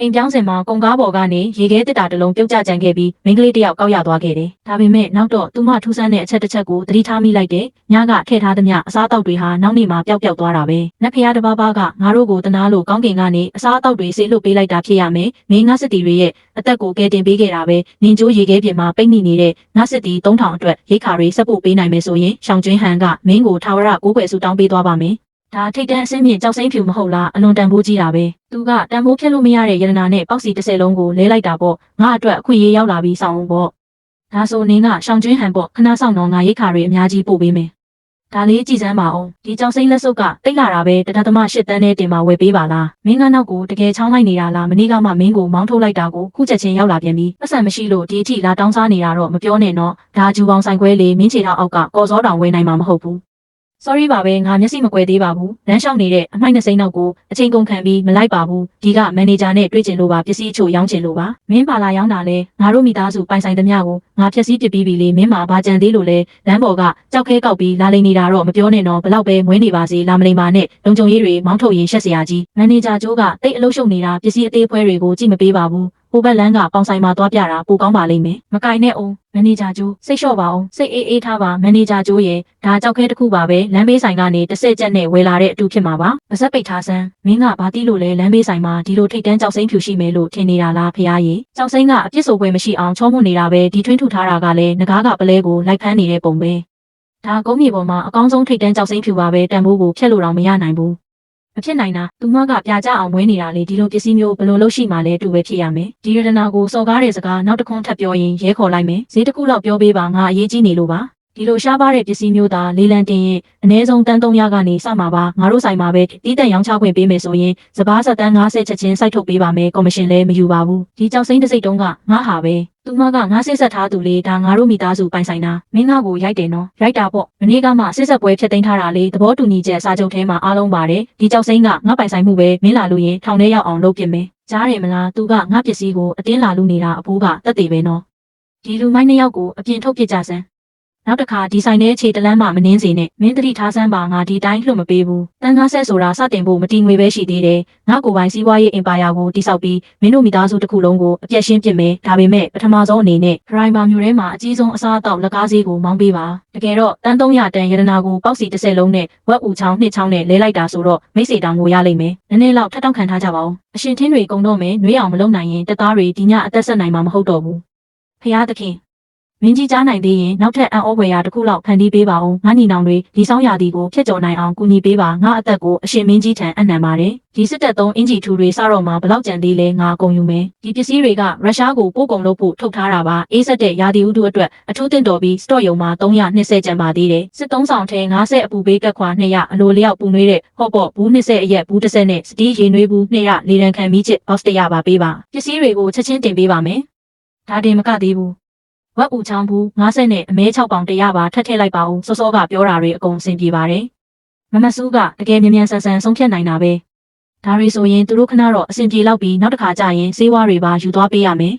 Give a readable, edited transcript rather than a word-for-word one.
အိမ်ပြောင်းစင်မှာကုန်ကားပေါ်ကနေရေခဲတစ်တာတစ်လုံးပြုတ်ကျကြံခဲ့ပြီးမိန်းကလေးတစ်ယောက်ကောက်ရသွားခဲ့တယ်။ဒါပေမဲ့နောက်တော့သူမထူးဆန်းတဲ့အချက်တစ်ချက်ကိုသတိထားမိလိုက်တယ်။ညကထည့်ထားသမျှအစားအသောက်တွေဟာနောက်နေ့မှပျောက်သွားတာပဲ။နတ်ဖျားတစ်ပါးပါးကငါတို့ကိုတနာလို့ကောင်းကင်ကနေအစားအသောက်တွေဆေးလွတ်ပေးလိုက်တာဖြစ်ရမယ်။မင်းငါစစ်တီတွေရဲ့အသက်ကိုကယ်တင်ပေးခဲ့တာပဲ။နင်ကျိုးရေခဲပြင်မှာပိတ်မိနေတဲ့ငါစစ်တီ3000အတွက်ရိတ်ခါတွေဆက်ပို့ပေးနိုင်မယ်ဆိုရင်ရှောင်းကျွင်းဟန်ကမင်းကိုထာဝရကိုးကွယ်ဆုတောင်းပေးသွားပါမယ်။ဒါထိတ်တန်းအစင်းမြင့်ကြောက်စိမ့်ဖြူမဟုတ်လားအလွန်တန်ဖိုးကြီးတာပဲသူကတန်ဖိုးဖြတ်လို့မရတဲ့ယရနာနဲ့ပေါက်စီ30လုံးကိုလဲလိုက်တာပေါ့ငါအတွက်အခွင့်အရေးရောက်လာပြီးဆောင်အောင်ပေါ့ဒါဆိုနင်းကရှောင်းကျွင်းဟန်ပေါ့ခဏဆောင်တော့ငါရိတ်ခါတွေအများကြီးပို့ပေးမယ်ဒါလေးကြည်စမ်းပါအောင်ဒီကြောက်စိမ့်လက်စုပ်ကတိတ်လာတာပဲတဒသမ8တန်းနဲ့တင်မှာဝယ်ပေးပါလားမင်းကနောက်ကိုတကယ်ချောင်းလိုက်နေတာလားမနေ့ကမှမင်းကိုမောင်းထုတ်လိုက်တာကိုခုချက်ချင်းရောက်လာပြန်ပြီပတ်စံမရှိလို့ဒီအထိလာတောင်းစားနေတာတော့မပြောနဲ့တော့ဒါဂျူပေါင်းဆိုင်ခွဲလေးမင်းချေထောက်အောက်ကကော်စောတောင်ဝယ်နိုင်မှာမဟုတ်ဘူးsorry ပါပဲငါမျက်စိမကွယ်သေးပါဘူးလမ်းလျှောက်နေတဲ့အမိုက်20နောက်ကိုအချိန်ကုန်ခံပြီးမလိုက်ပါဘူးဒီကမန်နေဂျာနဲ့တွေ့ကျင်လို့ပါပစ္စည်းချို့ရောင်းချင်လို့ပါမင်းပါလာရောင်းတာလဲငါတို့မိသားစုပိုင်ဆိုင်သမျှကိုငါဖြည့်ဆည်းပစ်ပြီးပြီလေမင်းမှာဘာကြံသေးလို့လဲလမ်းပေါ်ကကြောက်ခဲကောက်ပြီးလာလိမ့်နေတာတော့မပြောနဲ့တော့ဘလောက်ပဲမွေးနေပါစေလာမလိမ္မာနဲ့လုံခြုံရေးတွေမောင်းထုတ်ရင်ရှက်စရာကြီးမန်နေဂျာကျိုးကတိတ်အလုပ်ရှုပ်နေတာပစ္စည်းအသေးဖွဲတွေကိုကြည့်မပေးပါဘူးဟိုဘက်လမ်းကပေါင်ဆိုင်မှာသွားပြတာပိုကောင်းပါလိမ့်မယ်မကင်နဲ့အောင်မန်နေဂျာကျိုးစိတ်လျှော့ပါအောင်စိတ်အေးထားပါမန်နေဂျာကျိုးရဲ့ဒါကြောက်ခဲတစ်ခုပါပဲလမ်းဘေးဆိုင်ကနေတစ်စက်ကျက်နဲ့ဝယ်လာတဲ့အတူဖြစ်မှာပါပါဇက်ပိတ်ထားစမ်းမင်းကဘာတိလို့လဲလမ်းဘေးဆိုင်မှာဒီလိုထိတ်တန်းကြောက်စိမ့်ဖြူရှိမယ်လို့ထင်နေတာလားဖရားကြီးကြောက်စိမ့်ကအပြစ်ဆိုပွဲမရှိအောင်ချောမှုနေတာပဲဒီထွင်းထူထားတာကလည်းငကားကပလဲကိုလိုက်ဖမ်းနေတဲ့ပုံပဲဒါကုန်းမြေပေါ်မှာအကောင်းဆုံးထိတ်တန်းကြောက်စိမ့်ဖြူပါပဲတန်ဖိုးကိုဖျက်လို့တော့မရနိုင်ဘူးမဖြစ်နိုင်တာသူမကပြကြအောင်မွေးနေတာလေဒီလိုပစ္စည်းမျိုးဘယ်လိုလုပ်ရှိမှလဲတူပဲဖြစ်ရမယ်ဒီရတနာကိုစော်ကားတဲ့စကားနောက်တစ်ခွန်းထပ်ပြောရင်ရဲခေါ်လိုက်မယ်ဈေးတစ်ခုလောက်ပြောပေးပါငါအရေးကြီးနေလို့ပါဒီလိုရှားပါတဲ့ပစ္စည်းမျိုးသာလေးလံတင်ရင်အနည်းဆုံးတန်း300ကနေစမှာပါငါတို့ဆိုင်မှာပဲတီးတန့်ရောင်းချခွင့်ပေးမယ်ဆိုရင်စပားဆက်တန်း50ချက်ချင်းစိုက်ထုတ်ပေးပါမယ်ကော်မရှင်လည်းမယူပါဘူးဒီကြောက်စိမ့်တစ်စိတ်တုံးကငါဟာပဲသူမကငါစစ်ဆက်ထားသူလေဒါငါတို့မိသားစုပိုင်ဆိုင်တာမင်းငါကိုရိုက်တယ်နော်ရိုက်တာပေါ့မနေ့ကမှစစ်ဆက်ပွဲဖြတ်သိမ်းထားတာလေသဘောတူညီချက်စာချုပ်ထဲမှာအားလုံးပါတယ်ဒီကြောက်စိမ့်ကငါပိုင်ဆိုင်မှုပဲမင်းလာလို့ရင်ထောင်ထဲရောက်အောင်လုပ်ပြမယ်ကြားတယ်မလားသူကငါပစ္စည်းကိုအတင်းလာလို့နေတာအဖိုးကတက်သေးပဲနော်ဒီလူမိုင်းနှစ်ယောက်ကိုအပြင်ထုတ်ပစ်ကြစမ်းနောက်တစ်ခါဒီဆိုင်ထဲခြေတလန်းမှမနှင်းစေနဲ့မင်းတတိထားစမ်းပါငါဒီတိုင်းလွှတ်မပေးဘူးတန်းကားဆက်ဆိုတာစတင်ဖို့မတီငွေပဲရှိသေးတယ်ငါကိုပိုင်စီးပွားရေးအင်ပါယာကိုတိစောက်ပြီးမင်းတို့မိသားစုတစ်ခုလုံးကိုအပြည့်ရှင်းပစ်မယ်ဒါပေမဲ့ပထမဆုံးအနေနဲ့ဒရိုင်ဘာမျိုးထဲမှာအကြီးဆုံးအစားအသောက်လက်ကားဈေးကိုမောင်းပေးပါတကယ်တော့တန်း300တန်ရတနာကိုပေါက်စီ30လုံးနဲ့ဝက်ဦးချောင်း2ချောင်းနဲ့လဲလိုက်တာဆိုတော့မိတ်စေတောင်ကိုရလိမ့်မယ်နည်းနည်းလောက်ထပ်တောက်ခံထားကြပါဦးအရှင်ထင်းတွေကုံတော့မယ်နှွေးအောင်မလုပ်နိုင်ရင်တက်သားတွေဒီညအသက်ဆက်နိုင်မှာမဟုတ်တော့ဘူးဖျားသခင်မင်းကြီးကြားနိုင်သေးရင်နောက်ထပ်အံ့ဩဖွယ်ရာတစ်ခုလောက်ဖန်တီးပေးပါဦးငါညီနောင်တွေဒီဆောင်ရာဒီကိုဖျက်ကျော်နိုင်အောင်ကူညီပေးပါငါအသက်ကိုအရှင်မင်းကြီးထံအနံပါတယ်ဒီစစ်တပ်သုံးအင်ဂျီထူတွေစတော့မှဘလောက်ကြံသေးလဲငါကုန်ယူမယ်ဒီပစ္စည်းတွေကရုရှားကိုပို့ကုန်လို့ဖို့ထုတ်ထားတာပါအေးဆက်တဲ့ရာသီဥတုအတွက်အထူးတင်တော်ပြီးစတော့ယုံမှာ320ကျန်ပါသေးတယ်စစ်သုံးဆောင်ထဲ90အပူပေးကက်ခွာ200အလိုလျောက်ပူနွေးတဲ့ဟော့ပေါ့ဘူး20အရက်ဘူး30နဲ့စတီးရေနွေးဘူး200လေရန်ခံမီးချစ်ဘောက်စ်100ပါပေးပါပစ္စည်းတွေကိုချက်ချင်းတင်ပေးပါမယ်ဒါတင်မကသေးဘူးဝက်ဦးချောင်းဘူး50နဲ့အမဲ6ပေါင်100ပါထပ်ထည့်လိုက်ပါဦးစောစောကပြောတာတွေအကုန်အဆင်ပြေပါတယ်မမဆူးကတကယ်မြန်ဆန်ဆုံးဖြတ်နိုင်တာပဲဒါတွေဆိုရင်သူတို့ခဏတော့အဆင်ပြေလောက်ပြီးနောက်တစ်ခါကျရင်ဆေးဝါးတွေပါယူသွားပေးရမယ်